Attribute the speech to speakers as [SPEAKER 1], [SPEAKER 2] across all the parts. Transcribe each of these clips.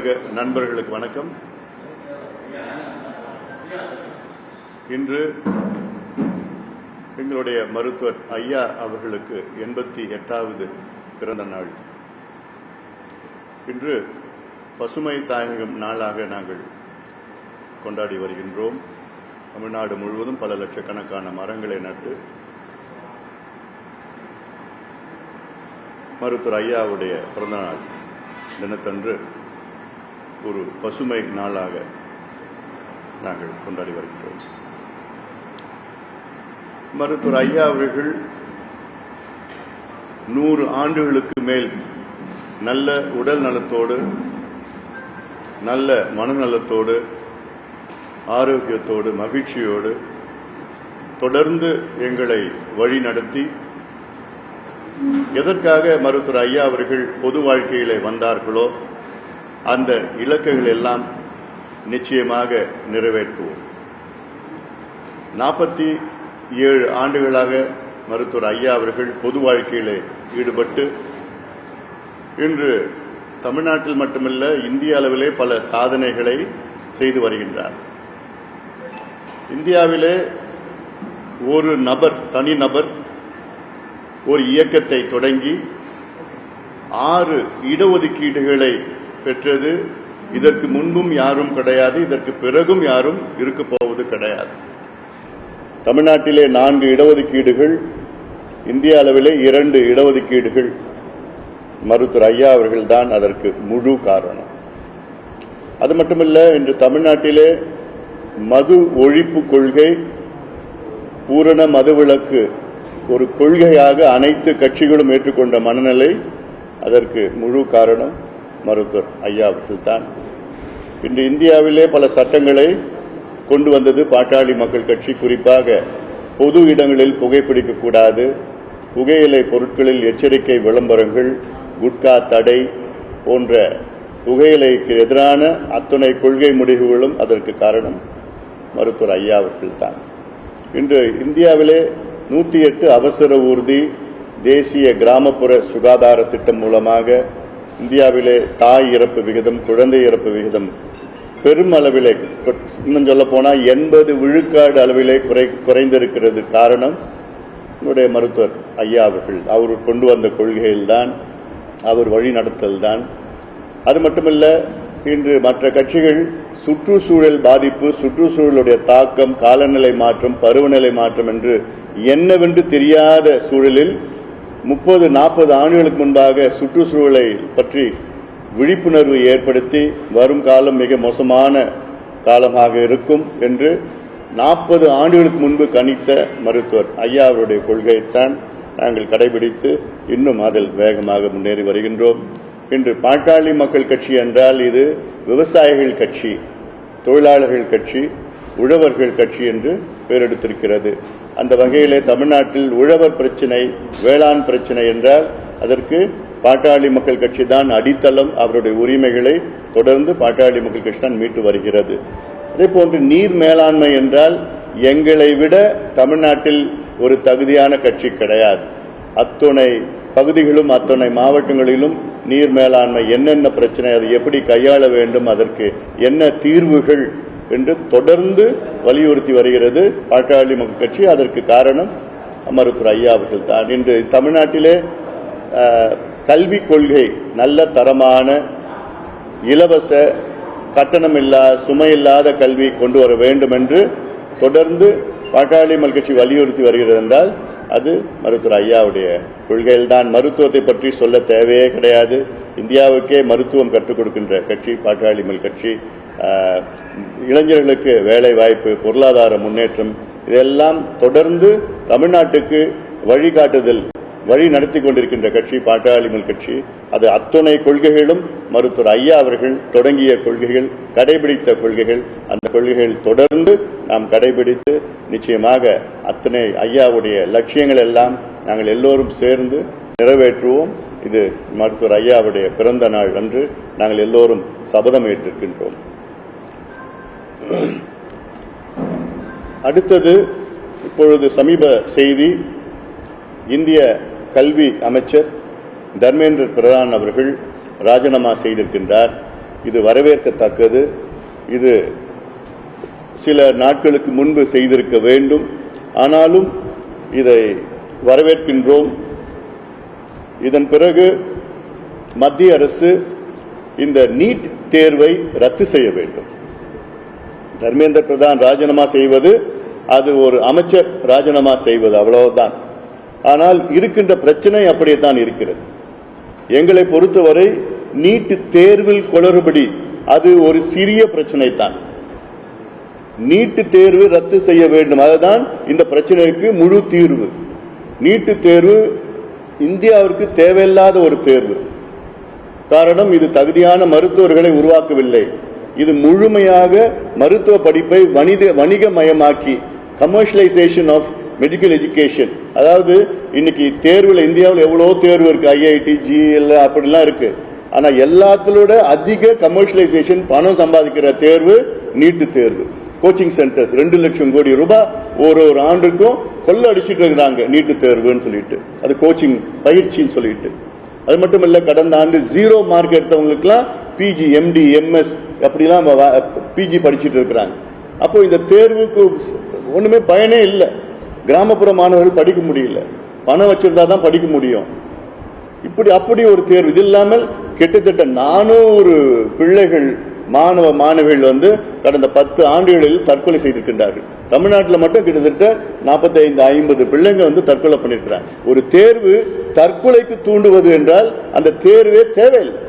[SPEAKER 1] நண்பர்களுக்கு வணக்கம். இன்று எங்களுடைய மருத்துவர் ஐயா அவர்களுக்கு 88வது பிறந்த நாள். இன்று பசுமை தாயகம் நாளாக நாங்கள் கொண்டாடி வருகின்றோம். தமிழ்நாடு முழுவதும் பல லட்சக்கணக்கான மரங்களை நட்டு மருத்துவர் ஐயாவுடைய பிறந்தநாள் தினத்தன்று ஒரு பசுமை நாளாக நாங்கள் கொண்டாடி வருகிறோம். மருத்துவர் ஐயா அவர்கள் 100 ஆண்டுகளுக்கு மேல் நல்ல உடல் நலத்தோடு, நல்ல மனநலத்தோடு, ஆரோக்கியத்தோடு, மகிழ்ச்சியோடு தொடர்ந்து எங்களை வழி நடத்தி, எதற்காக மருத்துவர் ஐயா அவர்கள் பொது வாழ்க்கையிலே வந்தார்களோ அந்த இலக்குகள் எல்லாம் நிச்சயமாக நிறைவேற்றுவோம். 47 ஆண்டுகளாக மருத்துவர் ஐயா அவர்கள் பொது வாழ்க்கையிலே ஈடுபட்டு இன்று தமிழ்நாட்டில் மட்டுமல்ல இந்திய அளவிலே பல சாதனைகளை செய்து வருகின்றார். இந்தியாவிலே ஒரு நபர், தனிநபர் ஒரு இயக்கத்தை தொடங்கி 6 இடஒதுக்கீடுகளை பெற்றது இதற்கு முன்பும் யாரும் கிடையாது, இதற்கு பிறகும் யாரும் இருக்க போவது கிடையாது. தமிழ்நாட்டிலே 4 இடஒதுக்கீடுகள், இந்திய அளவிலே 2 இடஒதுக்கீடுகள். மருத்துவர் ஐயா அவர்கள்தான் அதற்கு முழு காரணம். அது மட்டுமல்ல, இன்று தமிழ்நாட்டிலே மது ஒழிப்பு கொள்கை, பூரண மதுவிலக்கு ஒரு கொள்கையாக அனைத்து கட்சிகளும் ஏற்றுக்கொண்ட மனநிலை, அதற்கு முழு காரணம் மருத்துவர் ஐயா அவர்கள்தான். இன்று இந்தியாவிலே பல சட்டங்களை கொண்டு வந்தது பாட்டாளி மக்கள் கட்சி. குறிப்பாக பொது இடங்களில் புகைப்பிடிக்கக்கூடாது, புகையிலை பொருட்களில் எச்சரிக்கை விளம்பரங்கள், குட்கா தடை போன்ற புகையிலைக்கு எதிரான அத்தனை கொள்கை முடிவுகளும் அதற்கு காரணம் மருத்துவர் ஐயா அவர்கள்தான். இன்று இந்தியாவிலே 108 அவசர ஊர்தி தேசிய கிராமப்புற சுகாதார திட்டம் மூலமாக இந்தியாவிலே தாய் இறப்பு விகிதம், குழந்தை இறப்பு விகிதம் பெரும் அளவிலே, இன்னும் சொல்ல போனால் 80 விழுக்காடு அளவிலே குறைந்திருக்கிறது. காரணம் என்னுடைய மருத்துவர் ஐயா அவர்கள். அவர் கொண்டு வந்த கொள்கையில்தான், அவர் வழி நடத்தல்தான். அது மட்டுமல்ல, இன்று மற்ற கட்சிகள் சுற்றுச்சூழல் பாதிப்பு, சுற்றுச்சூழலுடைய தாக்கம், காலநிலை மாற்றம், பருவநிலை மாற்றம் என்று என்னவென்று தெரியாத சூழலில் 30-40 ஆண்டுகளுக்கு முன்பாக சுற்றுச்சூழலை பற்றி விழிப்புணர்வு ஏற்படுத்தி வரும் காலம் மிக மோசமான காலமாக இருக்கும் என்று 40 ஆண்டுகளுக்கு முன்பு கணித்த மருத்துவர் ஐயா அவருடைய கொள்கையைத்தான் நாங்கள் கடைபிடித்து இன்னும் அதில் வேகமாக முன்னேறி வருகின்றோம். இன்று பாட்டாளி மக்கள் கட்சி என்றால் இது விவசாயிகள் கட்சி, தொழிலாளர்கள் கட்சி, உழவர்கள் கட்சி என்று பெயரெடுத்திருக்கிறது. அந்த வகையிலே தமிழ்நாட்டில் உழவர் பிரச்சினை, வேளாண் பிரச்சினை என்றால் அதற்கு பாட்டாளி மக்கள் கட்சி தான் அடித்தளம். அவருடைய உரிமைகளை தொடர்ந்து பாட்டாளி மக்கள் கட்சி தான் மீட்டு வருகிறது. அதே போன்று நீர் மேலாண்மை என்றால் எங்களை விட தமிழ்நாட்டில் ஒரு தகுதியான கட்சி கிடையாது. அத்துணை பகுதிகளும் அத்தனை மாவட்டங்களிலும் நீர் மேலாண்மை என்னென்ன பிரச்சனை, அதை எப்படி கையாள வேண்டும், அதற்கு என்ன தீர்வுகள் என்று தொடர்ந்து வலியுறுத்தி வருகிறது பாட்டாளி மக்கள் கட்சி. அதற்கு காரணம் மருத்துவர் ஐயா அவர்கள் தான். இன்று தமிழ்நாட்டிலே கல்விக் கொள்கை நல்ல தரமான, இலவச, கட்டணமில்லா, சுமையில்லாத கல்வி கொண்டு வர வேண்டும் என்று தொடர்ந்து பாட்டாளி மக்கள் கட்சி வலியுறுத்தி வருகிறது என்றால் அது மருத்துவர் ஐயாவுடைய கொள்கையில்தான். மருத்துவத்தை பற்றி சொல்ல தேவையே கிடையாது. இந்தியாவுக்கே மருத்துவம் கற்றுக் கொடுக்கின்ற கட்சி பாட்டாளி மக்கள் கட்சி. இளைஞர்களுக்கு வேலை வாய்ப்பு, பொருளாதார முன்னேற்றம், இதெல்லாம் தொடர்ந்து தமிழ்நாட்டுக்கு வழிகாட்டுதல், வழி நடத்தி கொண்டிருக்கின்ற கட்சி பாட்டாளி மக்கள் கட்சி. அது அத்துணை கொள்கைகளும் மருத்துவர் ஐயா அவர்கள் தொடங்கிய கொள்கைகள், கடைபிடித்த கொள்கைகள். அந்த கொள்கைகள் தொடர்ந்து நாம் கடைபிடித்து நிச்சயமாக அத்தனை ஐயாவுடைய லட்சியங்கள் எல்லாம் நாங்கள் எல்லோரும் சேர்ந்து நிறைவேற்றுவோம். இது மருத்துவர் ஐயாவுடைய பிறந்த நாள் அன்று நாங்கள் எல்லோரும் சபதம் ஏற்றிருக்கின்றோம். அடுத்தது இப்பொழுது சமீப செய்தி, இந்திய கல்வி அமைச்சர் தர்மேந்திர பிரதான் அவர்கள் ராஜினாமா செய்திருக்கின்றார். இது வரவேற்கத்தக்கது. இது சில நாட்களுக்கு முன்பு செய்திருக்க வேண்டும். ஆனாலும் இதை வரவேற்கின்றோம். இதன் பிறகு மத்திய அரசு இந்த நீட் தேர்வை ரத்து செய்ய வேண்டும். தர்மேந்திர பிரதான் ராஜினாமா செய்வது அது ஒரு அமைச்சர் ராஜினாமா செய்வது, அவ்வளவுதான். ஆனால் இருக்கின்ற பிரச்சனை அப்படியேதான் இருக்கிறது. எங்களை பொறுத்தவரை நீட் தேர்வில் குளறுபடி அது ஒரு சிறிய பிரச்சனை தான். நீட் தேர்வு ரத்து செய்ய வேண்டும், அதுதான் இந்த பிரச்சனைக்கு முழு தீர்வு. நீட் தேர்வு இந்தியாவிற்கு தேவையில்லாத ஒரு தேர்வு. காரணம், இது தகுதியான மருத்துவர்களை உருவாக்கவில்லை. இது முழுமையாக மருத்துவ படிப்பை வணிகமயமாக்கி கமர்ஷியலைசேஷன் ஆஃப் மெடிக்கல் எஜுகேஷன். அதாவது இன்னைக்கு தேர்வுல இந்தியாவில் எவ்வளவு தேர்வு இருக்கு, ஐஐடி, ஜிஎல் அப்படிலாம் இருக்கு. ஆனா எல்லாத்திலோட அதிக கமர்ஷியலைசேஷன் பணம் சம்பாதிக்கிற தேர்வு நீட் தேர்வு. கோச்சிங் சென்டர்ஸ் 2 லட்சம் கோடி ரூபாய் ஒரு ஆண்டுக்கும் கொள்ள அடிச்சுட்டு இருக்கிறாங்க நீட் தேர்வுன்னு சொல்லிட்டு. அது கோச்சிங் பயிற்சின்னு சொல்லிட்டு. அது மட்டும் இல்ல, கடந்த ஆண்டு 0 மார்க் எடுத்தவங்களுக்குலாம் பிஜி, எம்டி, எம்எஸ் அப்படிலாம் பிஜி படிச்சுட்டு இருக்கிறாங்க. அப்போ இந்த தேர்வுக்கு ஒண்ணுமே பயனே இல்லை. கிராமப்புற மாணவர்கள் படிக்க முடியல, பணம் வச்சிருந்தா தான் படிக்க முடியும். அப்படி ஒரு தேர்வு. இது இல்லாமல் கிட்டத்தட்ட 400 பிள்ளைகள் மாணவிகள் கடந்த 10 ஆண்டுகளில் தற்கொலை செய்திருக்கின்றார்கள். தமிழ்நாட்டில் மட்டும் கிட்டத்தட்ட 45-50 பிள்ளைங்க தற்கொலை பண்ணிருக்கிறாங்க. ஒரு தேர்வு தற்கொலைக்கு தூண்டுவது என்றால் அந்த தேர்வே தேவையில்லை.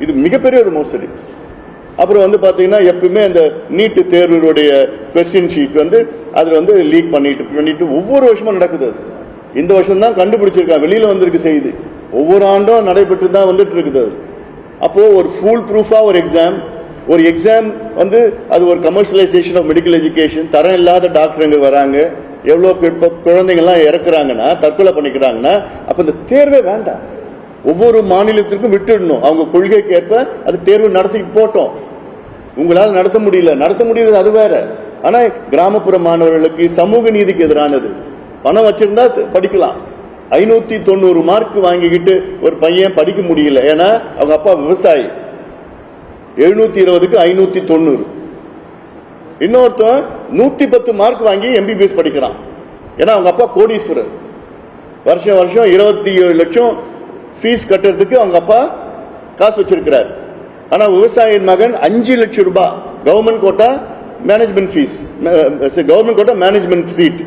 [SPEAKER 1] இது மிகப்பெரிய ஒரு மோசடி. அப்புறம் பாத்தீங்கன்னா எப்பவுமே அந்த நீட் தேர்வுடைய கொஸ்டின் ஷீட் அதுல லீக் பண்ணிட்டு ஒவ்வொரு வருஷமும் நடக்குது. இந்த வருஷம் தான் கண்டுபிடிச்சிருக்காங்க, வெளியில வந்திருக்கு செய்தி. ஒவ்வொரு ஆண்டும் நடைபெற்று தான் வந்துட்டு இருக்குது. அப்போ ஒரு ஃபுல் ப்ரூஃபா ஒரு எக்ஸாம் அது ஒரு கமர்ஷியலைசேஷன் ஆஃப் மெடிக்கல் எஜுகேஷன். தரம் இல்லாத டாக்டருங்க வராங்க, எவ்வளவு குழந்தைங்க எல்லாம் இறக்குறாங்கன்னா, தற்கொலை பண்ணிக்கிறாங்கன்னா, அப்ப இந்த தேர்வே வேண்டாம். ஒவ்வொரு மாநிலத்திற்கும் விட்டுடணும். அவங்க கொள்கைக்கு ஏற்ப அது தேர்வு நடத்தி போட்டோம். உங்களால் நடத்த முடியல அது வேற. ஆனா கிராமப்புற மாணவர்களுக்கு சமூக நீதிக்கு எதிரானது. பணம் வச்சிருந்தா படிக்கலாம். 590 மார்க் வாங்கிக்கிட்டு ஒரு பையன் படிக்க முடியல, ஏன்னா அவங்க அப்பா விவசாயி. 720க்கு 590. இன்னொருத்தன் 110 மார்க் வாங்கி எம்பிபிஎஸ் படிக்கிறான், ஏன்னா அவங்க அப்பா கோடீஸ்வரர். வருஷம் 27 லட்சம் ஃபீஸ் கட்டுறதுக்கு அவங்க அப்பா காசு வச்சிருக்கிறார். ஆனா விவசாயியின் மகன் 5 லட்சம் ரூபாய் government quota management fees, government quota management seat.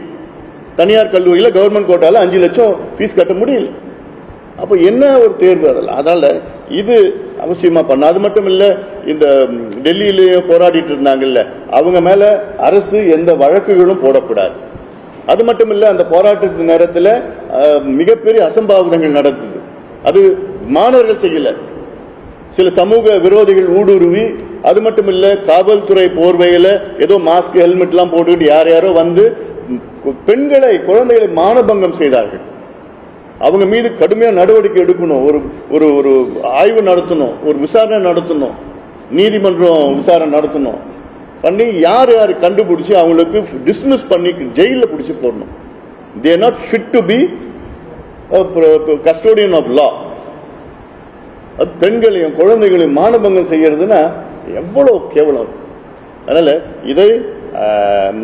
[SPEAKER 1] தனியார் கல்லூரியில் கவர்மெண்ட் கோட்டால 5 லட்சம் ஃபீஸ் கட்ட முடியல. அப்ப என்ன ஒரு தேர்வு அதெல்லாம். அதனால இது அவசியமா பண்ண. அது மட்டும் இல்ல, இந்த டெல்லியிலேயே போராடிட்டு இருந்தாங்கல்ல, அவங்க மேல அரசு எந்த வழக்குகளும் போடக்கூடாது. அது மட்டும் இல்ல, அந்த போராட்டத்து நேரத்தில் மிகப்பெரிய அசம்பாவிதங்கள் நடந்தது. அது மாணவர்கள் செய்யல, சில சமூக விரோதிகள் ஊடுருவி. அது மட்டும் இல்ல, காவல்துறை போர்வையில ஏதோ மாஸ்க், ஹெல்மெட் எல்லாம் போட்டுக்கிட்டு யாரோ பெண்களை, குழந்தைகளை மானபங்கம் செய்தார்கள். அவங்க மீது கடுமையான நடவடிக்கை எடுக்கணும். ஒரு ஒரு ஆய்வு நடத்தணும், ஒரு விசாரணை நடத்தணும், நீதிமன்றம் விசாரணை நடத்தணும். பண்ணி யார் கண்டுபிடிச்சு அவங்களுக்கு டிஸ்மிஸ் பண்ணி ஜெயில பிடிச்சு போடணும். They are not fit to be custodian of law. அது பெண்களையும் குழந்தைகளையும் மானபங்கம் செய்யறதுன்னா எவ்வளவு கேவலம். அதனால இதை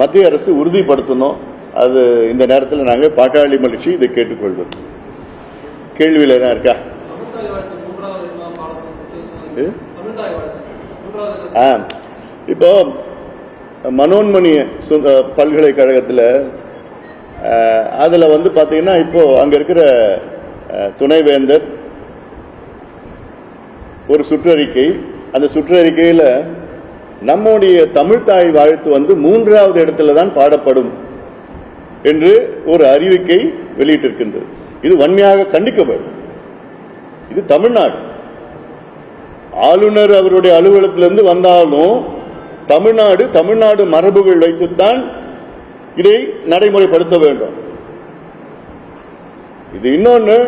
[SPEAKER 1] மத்திய அரசு உறுதிப்படுத்தணும். அது இந்த நேரத்தில் நாங்கள் பாட்டாளி மகிழ்ச்சி இதை கேட்டுக்கொள்வோம். கேள்வியில் என்ன இருக்கா? இப்போ மனோன்மணி பல்கலைக்கழகத்தில் அதுல பாத்தீங்கன்னா இப்போ அங்க இருக்கிற துணைவேந்தர் ஒரு சுற்றறிக்கை, அந்த சுற்றறிக்கையில நம்முடைய தமிழ்தாய் வாழ்த்து 3வது இடத்துல தான் பாடப்படும் என்று ஒரு அறிவிக்கை வெளியிட்டிருக்கின்றது. இது வன்மையாக கண்டிக்க வேண்டும். இது தமிழ்நாடு. ஆளுநர் அவருடைய அலுவலகத்திலிருந்து வந்தாலும் தமிழ்நாடு மரபுகள் வைத்துத்தான் இதை நடைமுறைப்படுத்த வேண்டும். இது இன்னொன்னு,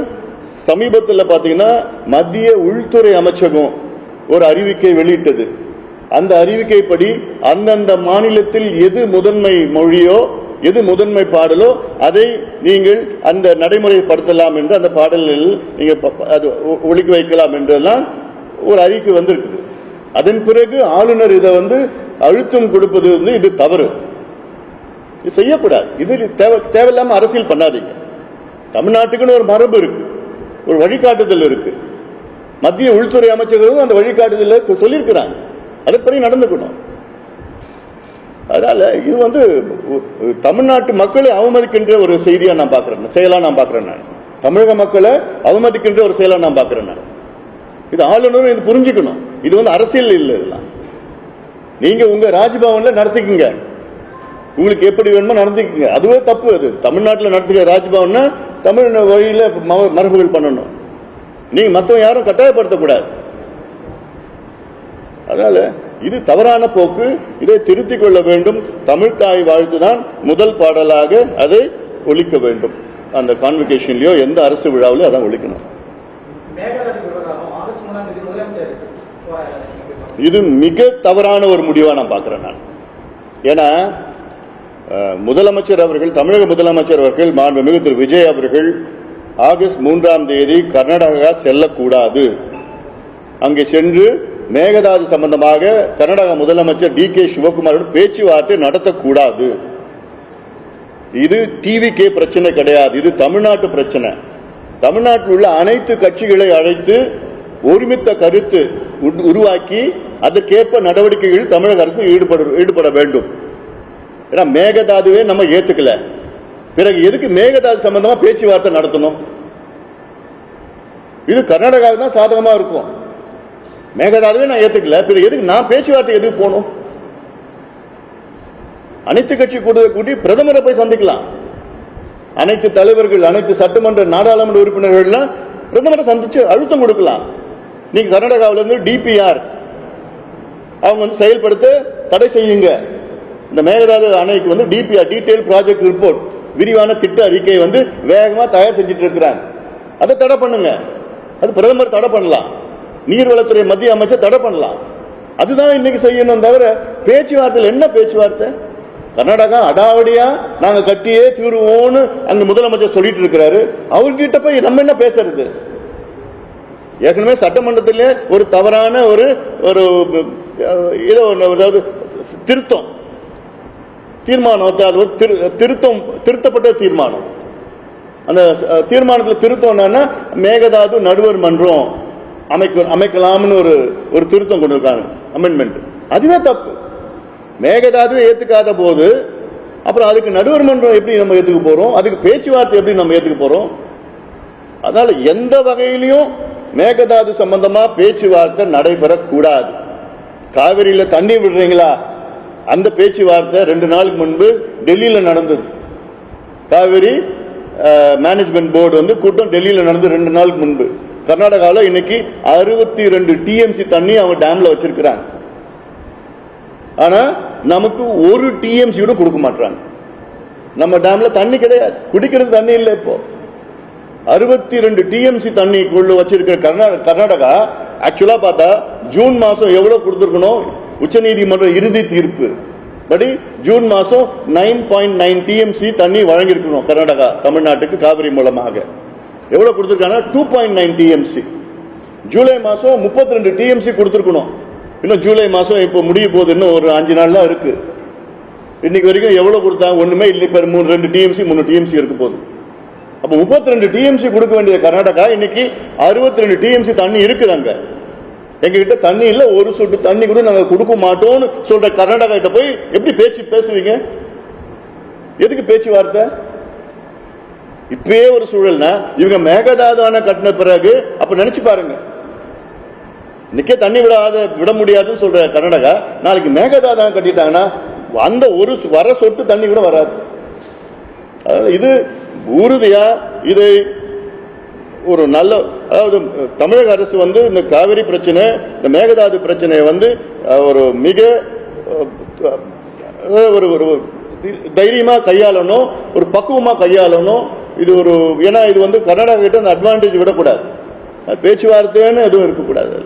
[SPEAKER 1] சமீபத்தில் பாத்தீங்கன்னா மத்திய உள்துறை அமைச்சகம் ஒரு அறிவிக்கை வெளியிட்டது. அந்த அறிவிக்கைப்படி அந்தந்த மாநிலத்தில் எது முதன்மை மொழியோ, எது முதன்மை பாடலோ அதை நீங்கள் அந்த நடைமுறைப்படுத்தலாம் என்று, அந்த பாடலில் நீங்க ஒழிக்க வைக்கலாம் என்றெல்லாம் ஒரு அறிக்கை வந்திருக்குது. அதன் பிறகு ஆளுநர் இதை அழுத்தம் கொடுப்பது இது தவறு, இது செய்யக்கூடாது. இது தேவையில்லாம அரசியல் பண்ணாதீங்க. தமிழ்நாட்டுக்குன்னு ஒரு மரபு இருக்கு, ஒரு வழிகாட்டுதல் இருக்கு. மத்திய உள்துறை அமைச்சர்களும் அந்த வழிகாட்டுதல் சொல்லியிருக்கிறாங்க, அதன்படி நடந்துக்கணும். அதனால இது தமிழ்நாட்டு மக்களை அவமதிக்கின்ற ஒரு செய்தியா நான் பாக்குறேன், செயலா நான் பாக்குறேன். நான் தமிழக மக்களை அவமதிக்கின்ற ஒரு செயலா நான் பாக்குறேன். நான் இது ஆளுநரும் இது புரிஞ்சுக்கணும். இது அரசியல் இல்லை. இதெல்லாம் நீங்க உங்க ராஜ்பவன்ல நடத்திக்கீங்க, உங்களுக்கு எப்படி வேணுமோ நடத்திக்கீங்க, அதுவே தப்பு. அது தமிழ்நாட்டில் நடத்துகிற ராஜ்பவன் தமிழ் வழியில மரபுகள் பண்ணணும். நீங்க மற்றவங்க யாரும் கட்டாயப்படுத்தக்கூடாது. அதனால இது தவறான போக்கு, இதை திருத்திக் கொள்ள வேண்டும். தமிழ் தாய் வாழ்த்து தான் முதல் பாடலாக அதை ஒலிக்க வேண்டும். அந்த கான்வெகேஷன்லயோ எந்த அரசு விழாவிலோ அதான் ஒலிக்கணும். இது மிக தவறான ஒரு முடிவா நான் பார்க்கிறேன். நான் ஏன்னா முதலமைச்சர் அவர்கள், தமிழக முதலமைச்சர் அவர்கள், மாண்புமிகு திரு விஜய் அவர்கள் ஆகஸ்ட் 3ஆம் தேதி கர்நாடகா செல்லக்கூடாது. அங்கே சென்று மேகதாது சம்பந்தமாக கர்நாடக முதலமைச்சர் DK சிவகுமாரோடு பேச்சுவார்த்தை நடத்தக்கூடாது. இது டிவிகே பிரச்சனை கிடையாது, இது தமிழ்நாட்டு பிரச்சனை. தமிழ்நாட்டில் உள்ள அனைத்து கட்சிகளை அழைத்து ஒருமித்த கருத்து உருவாக்கி அதற்கேற்ப நடவடிக்கைகள் தமிழக அரசு ஈடுபட வேண்டும். ஏன்னா மேகதாதுவே நம்ம ஏத்துக்கல, பிறகு எதுக்கு மேகதாது சம்பந்தமா பேச்சுவார்த்தை நடத்தணும்? இது கர்நாடகாவுக்கு தான் சாதகமா இருக்கும். மேகதாதுவே நான் ஏத்துக்கல, பிறகு எதுக்கு நான் பேச்சுவார்த்தை எதுக்கு போகணும்? அனைத்து கட்சி கூட்டி பிரதமரை போய் சந்திக்கலாம். அனைத்து தலைவர்கள், அனைத்து சட்டமன்ற நாடாளுமன்ற உறுப்பினர்கள் பிரதமரை சந்திச்சு அழுத்தம் கொடுக்கலாம். நீங்க கர்நாடகாவிலிருந்து DPR அவங்க செயல்படுத்த தடை செய்யுங்க. இந்த மேகதாது அணைக்கு DPR டீடைல் ப்ராஜெக்ட் ரிப்போர்ட், விரிவான திட்ட அறிக்கை வேகமா தயார் செஞ்சுட்டு இருக்கிறாங்க. அதை தடை பண்ணுங்க. அது பிரதமர் தடை பண்ணலாம், நீர்வளத்துறை மத்திய அமைச்சர் தடை பண்ணலாம். அதுதான் இன்னைக்கு செய்யணும். தவிர பேச்சுவார்த்தையில் என்ன பேச்சுவார்த்தை? கர்நாடகா அடாவடியா நாங்க கட்டியே தீருவோம்னு அங்க முதலமைச்சர் சொல்லிட்டு இருக்கிறாரு. அவர்கிட்ட போய் நம்ம என்ன பேசுறது? ஏற்கனவே சட்டமன்றத்திலே ஒரு தவறான ஒரு திருத்தம் தீர்மானம், திருத்தப்பட்ட தீர்மானம். அந்த தீர்மானத்தில் திருத்தம் என்னன்னா மேகதாது நடுவர் மன்றம் அமைக்கலாம்னு ஒரு திருத்தம் கொண்டு இருக்காங்க, அமெண்ட்மெண்ட். அதுவே தப்பு. மேகதாது ஏத்துக்காத போது அப்புறம் அதுக்கு நடுவர் மன்றம் எப்படி நம்ம ஏத்துக்க போறோம்? அதுக்கு பேச்சுவார்த்தை எப்படி நம்ம ஏத்துக்க போறோம்? அதனால எந்த வகையிலையும் மேகதாது சம்பந்தமா பேச்சுவார்த்தை நடைபெறக்கூடாது. காவிரியில தண்ணி விடுறீங்களா? அந்த பேச்சுவார்த்தை 2 நாளுக்கு முன்பு டெல்லியில நடந்தது. காவிரி மேனேஜ்மெண்ட் போர்டு கூட்டம் டெல்லியில நடந்து 2 நாளுக்கு முன்பு. கர்நாடகாவில் இன்னைக்கு 62 TMC தண்ணி அவங்க டேம்ல வச்சிருக்கிறாங்க. ஆனா நமக்கு 1 TMC கூட கொடுக்க மாட்டாங்க. நம்ம டேம்ல தண்ணி கிடையாது, குடிக்கிறது தண்ணி இல்லை. இப்போ 62 TMC தண்ணிக்குள்ள வச்சிருக்கிற கர்நாடகா ஆக்சுவலா பார்த்தா ஜூன் மாசம் எவ்வளவு கொடுத்திருக்கணும்? உச்சநீதிமன்ற இறுதி தீர்ப்பு படி ஜூன் மாசம் 9.9 TMC தண்ணி வழங்கியிருக்கணும் கர்நாடகா தமிழ்நாட்டுக்கு காவிரி மூலமாக. எவ்வளவு கொடுத்திருக்காங்க? 2.9 TMC. ஜூலை மாசம் 32 TMC கொடுத்திருக்கணும். இன்னும் ஜூலை மாசம் இப்ப முடிய போகுது, இன்னும் ஒரு 5 நாள் தான் இருக்கு. இன்னைக்கு வரைக்கும் எவ்வளவு கொடுத்தாங்க? ஒண்ணுமே இல்லை. இப்ப 2 TMC 3 TMC இருக்க போகுது. அப்ப 32 TMC கொடுக்க வேண்டிய கர்நாடகா இன்னைக்கு 62 TMC தண்ணி இருக்குது. அங்க எங்க கிட்ட தண்ணி இல்ல, ஒரு சொட்டு தண்ணி கூட நாங்க கொடுக்க மாட்டோம்னு சொல்ற கர்நாடகா கிட்ட போய் எப்படி பேசுவீங்க? எதுக்கு பேச்சுவார்த்தை? இப்பவே ஒரு சூழல்னா இவங்க மேகதாது அணை கட்டின பிறகு அப்ப நினைச்சு பாருங்க. இன்னைக்கே தண்ணி விட முடியாதுன்னு சொல்ற கர்நாடகா நாளைக்கு மேகதாது அணை கட்டிட்டாங்கன்னா அந்த ஒரு வர சொட்டு தண்ணி கூட வராது. அதனால இது உறுதியா இதை ஒரு நல்ல, அதாவது தமிழக அரசு இந்த காவிரி பிரச்சனை, இந்த மேகதாது பிரச்சனையை ஒரு மிக ஒரு தைரியமா கையாளணும், ஒரு பக்குவமா கையாளணும். இது ஒரு ஏன்னா இது கர்நாடகா கிட்ட அந்த அட்வான்டேஜ் விடக்கூடாது, பேச்சுவார்த்தைன்னு எதுவும் இருக்கக்கூடாது.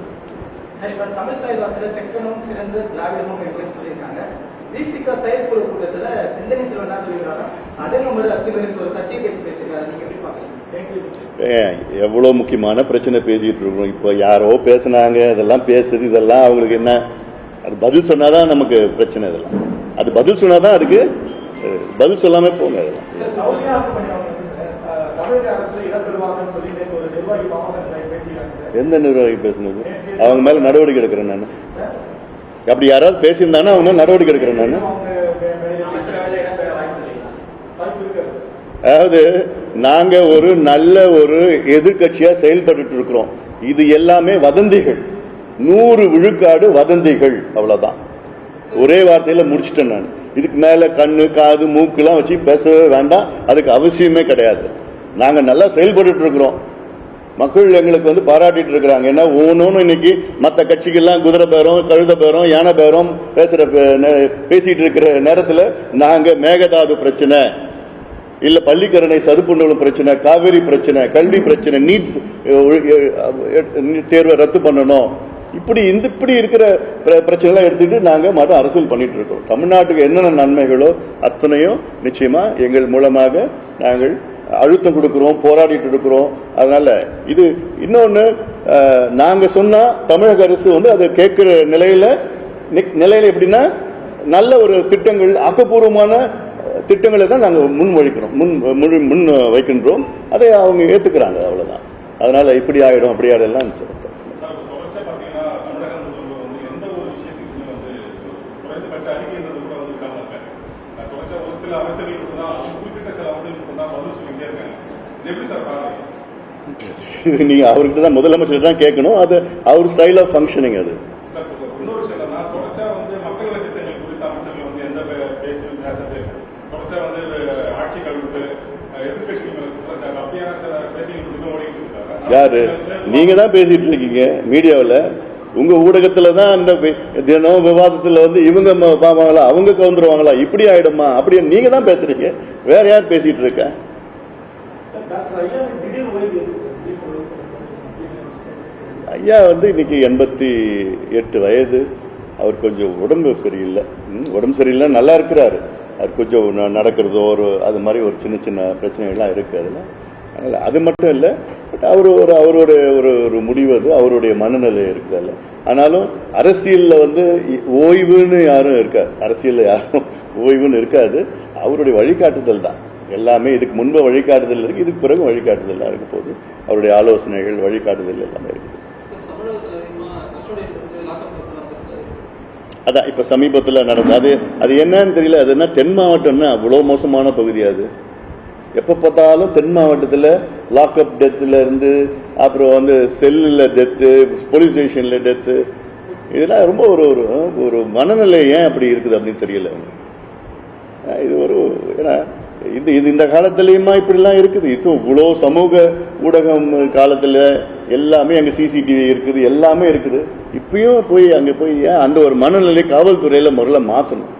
[SPEAKER 1] எவ்வளோ முக்கியமான பிரச்சனை பேசிட்டு இருக்கோம். இப்போ யாரோ பேசுனாங்க, அதெல்லாம் பேசுறது, இதெல்லாம் அவங்களுக்கு என்ன, அது பதில் சொன்னாதான் நமக்கு பிரச்சனை. இதெல்லாம் அது பதில் சொன்னாதான் அதுக்கு பதில் சொல்லாம போங்க. அதெல்லாம் எந்த நிர்வாகி பேசுனது? அவங்க மேல நடவடிக்கை எடுக்கிறேன் நான். அப்படி யாராவது பேசியிருந்தாங்கன்னா அவங்க நடவடிக்கை எடுக்கிறேன் நான். அதாவது நாங்க ஒரு நல்ல ஒரு எதிர்கட்சியா செயல்பட்டு இருக்கிறோம். இது எல்லாமே வதந்திகள், 100 விழுக்காடு வதந்திகள். அவ்வளவுதான், ஒரே வார்த்தையில முடிச்சுட்டேன் நான். இதுக்கு மேல கண்ணு காது மூக்குலாம் வச்சு பேசவே வேண்டாம், அதுக்கு அவசியமே கிடையாது. நாங்க நல்லா செயல்பட்டு இருக்கிறோம். மக்கள் எங்களுக்கு பாராட்டிட்டு இருக்கிறாங்க. ஏன்னா ஒவ்வொன்றும் இன்னைக்கு மற்ற கட்சிகள்லாம் குதிரை பேரம், கழுத பேரம், யானை பேரம் பேசிட்டு இருக்கிற நேரத்தில் நாங்க மேகதாது பிரச்சனை இல்ல பள்ளிக்கரணை சதுப்புண்டலும் பிரச்சனை, காவிரி பிரச்சனை, கல்வி பிரச்சனை, நீட் தேர்வை ரத்து பண்ணணும், இப்படி இருக்கிற பிரச்சனை எல்லாம் எடுத்துக்கிட்டு நாங்க மட்டும் அரசியல் பண்ணிட்டு இருக்கோம். தமிழ்நாட்டுக்கு என்னென்ன நன்மைகளோ அத்தனையும் நிச்சயமா எங்கள் மூலமாக நாங்கள் அழுத்தம் கொடுக்கிறோம், போராடிட்டு இருக்கிறோம். அதனால இது இன்னொன்னு, நாங்க சொன்னா தமிழக அரசு அதை கேட்கிற நிலையில எப்படின்னா நல்ல ஒரு திட்டங்கள், ஆக்கப்பூர்வமான திட்டங்களை தான் நாங்கள் முன் வைக்கின்றோம். அதை அவங்க ஏத்துக்கிறாங்க, அவ்வளவுதான். அதனால இப்படி ஆயிடும் அப்படி ஆயிடலாம். நீங்க அவர்கிட்ட தான், முதலமைச்சர் தான் கேட்கணும். அது அவர் ஸ்டைல் ஆஃப் ஃபங்க்ஷனிங். அது யாரு? நீங்க தான் பேசிட்டு இருக்கீங்க மீடியாவில். உங்க ஊடகத்துல தான் அந்த தினம் விவாதத்துல இவங்க பாவாங்களா, அவங்க கவுந்துருவாங்களா, இப்படி ஆயிடுமா, அப்படி நீங்க தான் பேசுறீங்க. வேற யார் பேசிட்டு இருக்க? ஐயா இன்னைக்கு 88 வயது. அவர் கொஞ்சம் உடம்பு சரியில்லை, நல்லா இருக்கிறாரு. அவர் கொஞ்சம் நடக்கிறதோ அது மாதிரி ஒரு சின்ன சின்ன பிரச்சனைகள்லாம் இருக்கு. அதனால அது மட்டும் இல்லை, பட் அவருடைய ஒரு முடிவு, அது அவருடைய மனநிலை இருக்குல்ல. ஆனாலும் அரசியல்ல ஓய்வுன்னு யாரும் இருக்காது, அரசியல்ல யாரும் ஓய்வுன்னு இருக்காது. அவருடைய வழிகாட்டுதல் தான் எல்லாமே. இதுக்கு முன்பு வழிகாட்டுதல் இருக்கு, இதுக்கு பிறகு வழிகாட்டுதல் தான் இருக்க போது. அவருடைய ஆலோசனைகள், வழிகாட்டுதல் எல்லாமே இருக்குது. அதான் இப்ப சமீபத்தில் நடந்தது. அது என்னன்னு தெரியல. அது என்ன, தென் மாவட்டம்னா அவ்வளவு மோசமான பகுதி. அது எப்ப பார்த்தாலும் தென் மாவட்டத்தில் லாக்அப் டெத்துல இருந்து, அப்புறம் செல்லுல டெத்து, போலீஸ் ஸ்டேஷன்ல டெத்து, இதெல்லாம் ரொம்ப ஒரு மனநிலை ஏன் அப்படி இருக்குது அப்படின்னு தெரியல. இது ஏன்னா இது இந்த காலத்திலயுமா இப்படிலாம் இருக்குது? இது இவ்வளோ சமூக ஊடகம் காலத்துல எல்லாமே அங்க சிசிடிவி இருக்குது, எல்லாமே இருக்குது. இப்பயும் அங்க போய் அந்த ஒரு மனநிலை காவல்துறையில முதல்ல மாற்றணும்.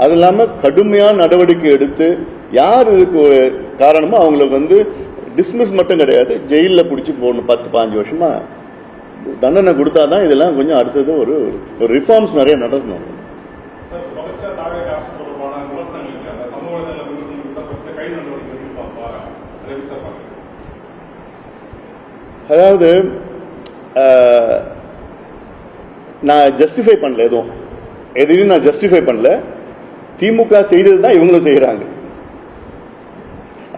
[SPEAKER 1] அது இல்லாம கடுமையான நடவடிக்கை எடுத்து யார் இதுக்கு காரணமோ அவங்களுக்கு டிஸ்மிஸ் மட்டும் கிடையாது, ஜெயில பிடிச்சி போகணும். 10-15 வருஷமா தண்டனை கொடுத்தாதான் இதெல்லாம் கொஞ்சம் அடுத்தது ஒரு ரிஃபார்ம்ஸ் நிறைய நடக்கணும். அதாவது நான் ஜஸ்டிஃபை பண்ணல, எதையும் நான் ஜஸ்டிஃபை பண்ணல. திமுக செய்தது தான் இவங்களும் செய்யறாங்க.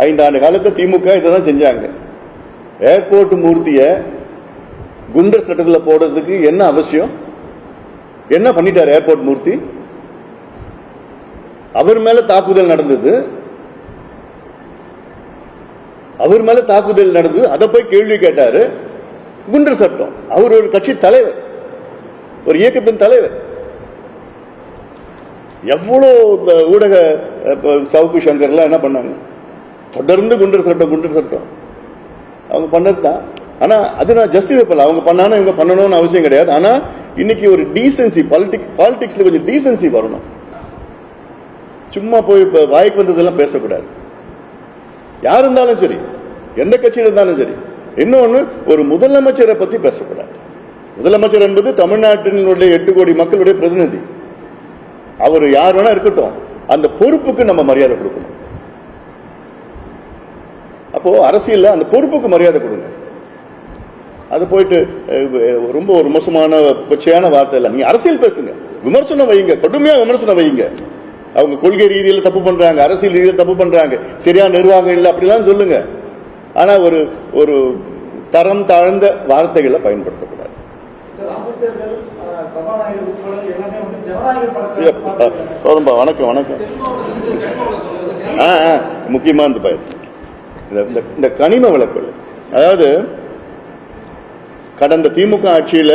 [SPEAKER 1] 5 ஆண்டு காலத்தை திமுக இதான் செஞ்சாங்க. ஏர்போர்ட் மூர்த்திய குண்டர் சட்டத்தில் போடுறதுக்கு என்ன அவசியம்? என்ன பண்ணிட்டார் ஏர்போர்ட் மூர்த்தி? அவர் மேல தாக்குதல் நடந்தது, அதை போய் கேள்வி கேட்டாரு. குண்டர் சட்டம். அவர் ஒரு கட்சி தலைவர், ஒரு இயக்கத்தின் தலைவர். எவ்வளவு ஊடக சவுக்கு சங்கர்லாம் என்ன பண்ணாங்க? தொடர்ந்து குண்டர் சட்டம் அவங்க பண்ணதுதான். ஆனா அது நான் ஜஸ்டிஃபை பண்ணல. அவங்க பண்ணாலும் இவங்க பண்ணணும்னு அவசியம் கிடையாது. ஆனா இன்னைக்கு ஒரு டீசென்சி, பாலிடிக்ஸ்ல கொஞ்சம் டீசென்சி வரணும். சும்மா போய் வாய்க்கு வந்ததெல்லாம் பேசக்கூடாது. யார் இருந்தாலும் சரி, எந்த கட்சியில் இருந்தாலும் சரி. இன்னொன்னு, ஒரு முதலமைச்சரை பத்தி பேசக்கூடாது. முதலமைச்சர் என்பது தமிழ்நாட்டினுடைய 8 கோடி மக்களுடைய பிரதிநிதி. அவர் யார் வேணா இருக்கட்டும், அந்த பொறுப்புக்கு நம்ம மரியாதை கொடுக்கணும். அப்போ அரசியல்ல அந்த பொறுப்புக்கு மரியாதை கொடுங்க. அது போயிட்டு ரொம்ப ஒரு மோசமான கொச்சையான வார்த்தை இல்லை. நீங்க அரசியல் பேசுங்க, விமர்சனம் வைங்க, கடுமையா விமர்சனம் வைங்க. அவங்க கொள்கை ரீதியில தப்பு பண்றாங்க, அரசியல் ரீதியில தப்பு பண்றாங்க, சரியான நிர்வாகம் இல்லை அப்படிலாம் சொல்லுங்க. ஆனா ஒரு ஒரு தரம் தாழ்ந்த வார்த்தைகளை பயன்படுத்தக்கூடாது. வணக்கம் வணக்கம். முக்கியமான இந்த கனிம வழக்கு, அதாவது கடந்த திமுக ஆட்சியில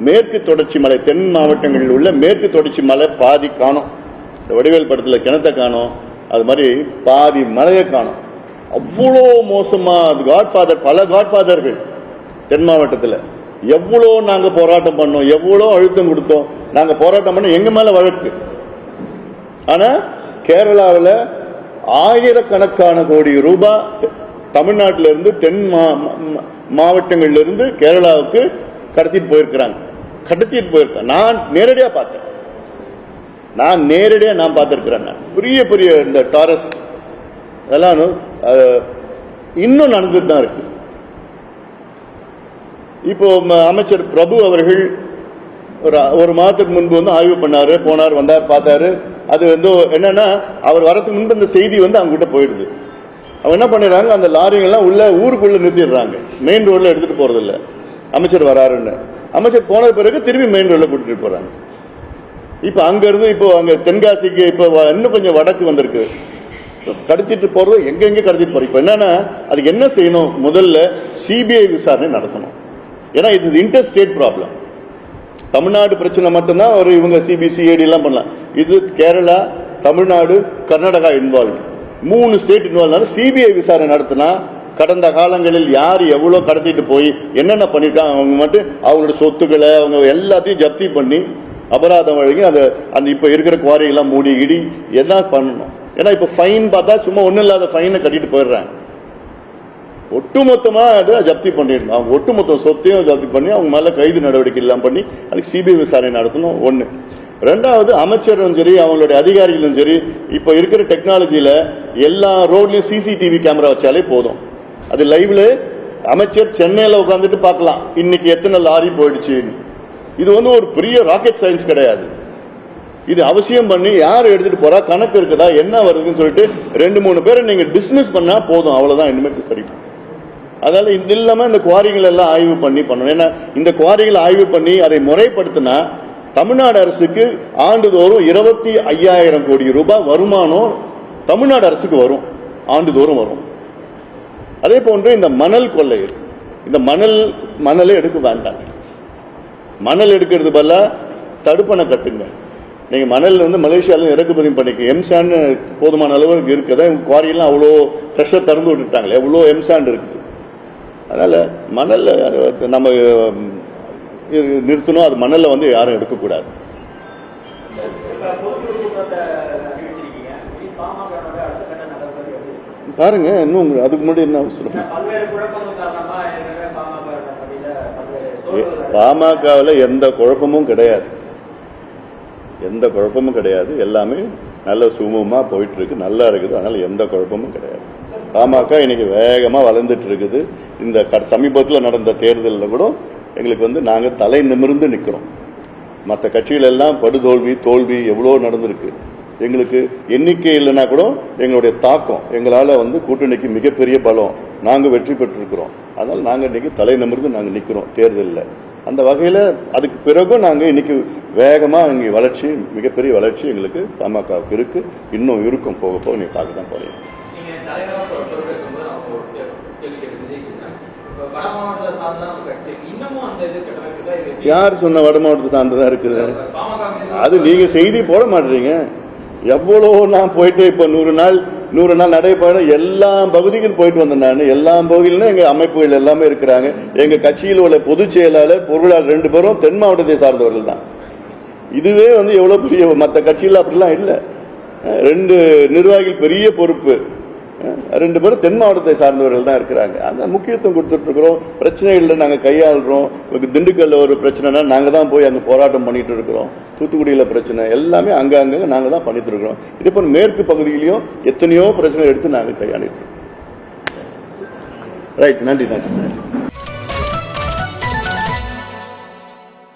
[SPEAKER 1] மேற்கு தொடர்ச்சி மலை, தென் மாவட்டங்களில் உள்ள மேற்கு தொடர்ச்சி மலை பாதி காணும். இந்த வடிவேல் படத்தில் கிணத்தை காணும், அது மாதிரி பாதி மலையை காணும். அவ்வளோ மோசமா காட்ஃபாதர், பல காட்ஃபாதர்கள் தென் மாவட்டத்தில் எவ்வளோ நாங்க போராட்டம் பண்ணோம், எவ்வளோ அழுத்தம் கொடுத்தோம். நாங்க போராட்டம் பண்ண எங்க மேல வழக்கு. ஆனா கேரளாவில் ஆயிரக்கணக்கான கோடி ரூபாய் தமிழ்நாட்டில இருந்து தென் மாவட்டங்கள்ல இருந்து கேரளாவுக்கு கடத்திட்டு போயிருக்கிறாங்க. நான் நேரடியா பார்த்தேன், நான் பார்த்திருக்கிறேன். பெரிய பெரிய இந்த டாரஸ் அதெல்லாம் இன்னும் நடந்துட்டு தான் இருக்கு. இப்போ அமைச்சர் பிரபு அவர்கள் ஒரு மாதத்துக்கு முன்பு வந்து ஆய்வு பண்ணாரு, போனார், வந்தார், பார்த்தாரு. அது வந்து என்னன்னா, அவர் வரதுக்கு முன்பு இந்த செய்தி வந்து அவங்ககிட்ட போயிடுது. அவங்க என்ன பண்ணிடுறாங்க, அந்த லாரிகள்லாம் உள்ள ஊருக்குள்ள நிறுத்திடுறாங்க, மெயின் ரோட்ல எடுத்துட்டு போறது இல்ல. அமைச்சர் வராருன்னு, அமைச்சர் போன பிறகு திரும்பி மெயின் ரோட்ல கூட்டிட்டு போறாங்க. இப்ப அங்க இருந்து இப்போ அங்க தென்காசிக்கு இப்ப இன்னும் கொஞ்சம் வடக்கு வந்திருக்கு. கடத்திட்டு போறது எங்க கடத்திட்டு போறோம். இப்ப என்னன்னா, அதுக்கு என்ன செய்யணும், முதல்ல சிபிஐ விசாரணை நடத்தணும். ஏன்னா இது இன்டர் ஸ்டேட் ப்ராப்ளம். தமிழ்நாடு பிரச்சனை மட்டும்தான் ஒரு இவங்க சிபிசிஐடி எல்லாம் பண்ணலாம். இது Kerala, Tamil Nadu, Karnataka involve, 3 state involve. CBI விசாரணை நடத்தினா கடந்த காலங்களில் யார் எவ்வளவு கடத்திட்டு போய் என்னென்ன பண்ணிட்டாங்க, அவங்க மட்டும் அவங்களோட சொத்துக்களை அவங்க எல்லாத்தையும் ஜப்தி பண்ணி அபராதம் வழங்கி அந்த இப்ப இருக்கிற குவாரியெல்லாம் மூடி இடி என்ன பண்ணணும். ஏன்னா இப்ப ஃபைன் பார்த்தா சும்மா ஒன்னும் இல்லாத ஃபைனை கட்டிட்டு போயிடுறாங்க. ஒட்டுமொத்தமா அதை ஜப்தி பண்ணிடணும். அவங்க ஒட்டுமொத்த சொத்தையும் ஜப்தி பண்ணி அவங்க மேல கைது நடவடிக்கை எல்லாம் பண்ணி அதுக்கு சிபிஐ விசாரணை நடத்தணும். ஒண்ணு. ரெண்டாவது, அமைச்சரும் சரி அவங்களுடைய அதிகாரிகளும் சரி இப்ப இருக்கிற டெக்னாலஜியில எல்லா ரோட்லயும் சிசிடிவி கேமரா வச்சாலே போதும். அது லைவ்ல அமைச்சர் சென்னையில உட்காந்துட்டு பார்க்கலாம் இன்னைக்கு எத்தனை லாரி போயிடுச்சு. இது வந்து ஒரு பெரிய ராக்கெட் சயின்ஸ் கிடையாது. இது அவசியம் பண்ணி யார் எடுத்துட்டு போறா, கணக்கு இருக்குதா, என்ன வருதுன்னு சொல்லிட்டு 2-3 பேரை நீங்க டிஸ்மிஸ் பண்ணா போதும், அவ்வளவுதான். இனிமேல் சரி. அதனால இது இல்லாம இந்த குவாரிகள் எல்லாம் ஆய்வு பண்ணணும். ஏன்னா இந்த குவாரிகளை ஆய்வு பண்ணி அதை முறைப்படுத்தினா தமிழ்நாடு அரசுக்கு ஆண்டுதோறும் 25,000 கோடி ரூபாய் வருமானம் தமிழ்நாடு அரசுக்கு வரும், ஆண்டுதோறும் வரும். அதே போன்று இந்த மணல் கொள்ளை, இந்த மணலை எடுக்க வேண்டாம். மணல் எடுக்கிறது பதிலா தடுப்பணை கட்டுங்க. நீங்க மணல் வந்து மலேசியால இறக்குமதி பண்ணிக்க. எம்சாண்ட் போதுமான அளவுக்கு இருக்குதா, குவாரியெல்லாம் அவ்வளோ ஃப்ரெஷ்ஷாக திறந்து விட்டுட்டாங்களே, எவ்வளோ எம்சாண்ட் இருக்குது. அதனால மணல் நம்ம நிறுத்தணும். அது மணல்ல வந்து யாரும் எடுக்கக்கூடாது. பாருங்க, இன்னும் அதுக்கு முன்னாடி என்ன அவசரம். பாமகவில் எந்த குழப்பமும் கிடையாது, எந்த குழப்பமும் கிடையாது. எல்லாமே நல்ல சுமூகமா போயிட்டு இருக்கு, நல்லா இருக்குது. அதனால எந்த குழப்பமும் கிடையாது. பாமக இன்னைக்கு வேகமா வளர்ந்துட்டு இருக்குது. இந்த சமீபத்தில் நடந்த தேர்தலில் கூட எங்களுக்கு வந்து நாங்க தலை நிமிர்ந்து நிக்கிறோம். மற்ற கட்சிகள் எல்லாம் படுதோல்வி, தோல்வி எவ்வளோ நடந்திருக்கு. எங்களுக்கு எண்ணிக்கை இல்லைன்னா கூட எங்களுடைய தாக்கம், எங்களால வந்து கூட்டணிக்கு மிகப்பெரிய பலம், நாங்க வெற்றி பெற்றிருக்கிறோம். அதனால நாங்க இன்னைக்கு தலை நிமிர்ந்து நாங்க நிக்கிறோம் தேர்தலில். அந்த வகையில அதுக்கு பிறகும் நாங்க இன்னைக்கு வேகமா இங்க வளர்ச்சி, மிகப்பெரிய வளர்ச்சி எங்களுக்கு பாமகவுக்கு இருக்கு, இன்னும் இருக்கும். போக போக நீ பார்க்க தான் போறீங்க. யார் சொன்ன வட மாவட்டத்தை சார்ந்ததா இருக்குது? அது நீங்க செய்தி போட மாட்டீங்க. எவ்வளவு நான் போயிட்டு இப்ப 100 நாள் நடைபயணம் எல்லா பகுதிக்கும் போயிட்டு வந்தேன். நான் எல்லா பகுதியிலும் எங்க அமைப்புகள் எல்லாமே இருக்கிறாங்க. எங்க கட்சியில் உள்ள பொதுச் செயலாளர், பொருளாளர் 2 பேரும் தென் மாவட்டத்தை சார்ந்தவர்கள் தான். இதுவே வந்து எவ்வளவு பெரிய, மற்ற கட்சியில் அப்படிலாம் இல்லை. 2 நிர்வாகிகள் பெரிய பொறுப்பு, 2 பேரும் தென் மாவட்டத்தை சார்ந்தவர்கள் தான் இருக்கிறாங்க. அந்த முக்கியத்துவம் கொடுத்துட்டு இருக்கிறோம். பிரச்சனைகள்ல நாங்க கையாளுறோம். திண்டுக்கல்ல ஒரு பிரச்சனைனா நாங்க தான் போய் அங்க போராட்டம் பண்ணிட்டு இருக்கிறோம். தூத்துக்குடியில பிரச்சனை எல்லாமே அங்க நாங்க தான் பண்ணிட்டு இருக்கிறோம். இதே போல மேற்கு பகுதியிலையும் எத்தனையோ பிரச்சனை எடுத்து நாங்க கையாளிட்டு இருக்கோம். ரைட், நன்றி நன்றி நன்றி.